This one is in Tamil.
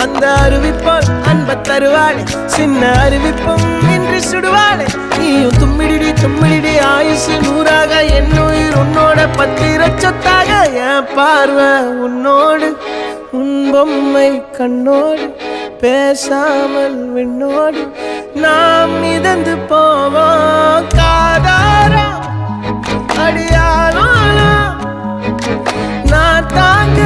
அந்த அறிவிப்பால் அன்ப தருவாளே சின்ன அறிவிப்பும் இன்று சுடுவாளே நீயும் தும்மிடி தும்மிடி ஆயுசு நூறாக என் உயிர் உன்னோட பத்திர சொத்தாக என் பார்வை உன்னோடு உன் பொம்மை கண்ணோடு பேசாமல் விண்ணோடு நாம் மிதந்து போவோம் காதாரா அடியாளோ நான் தாங்க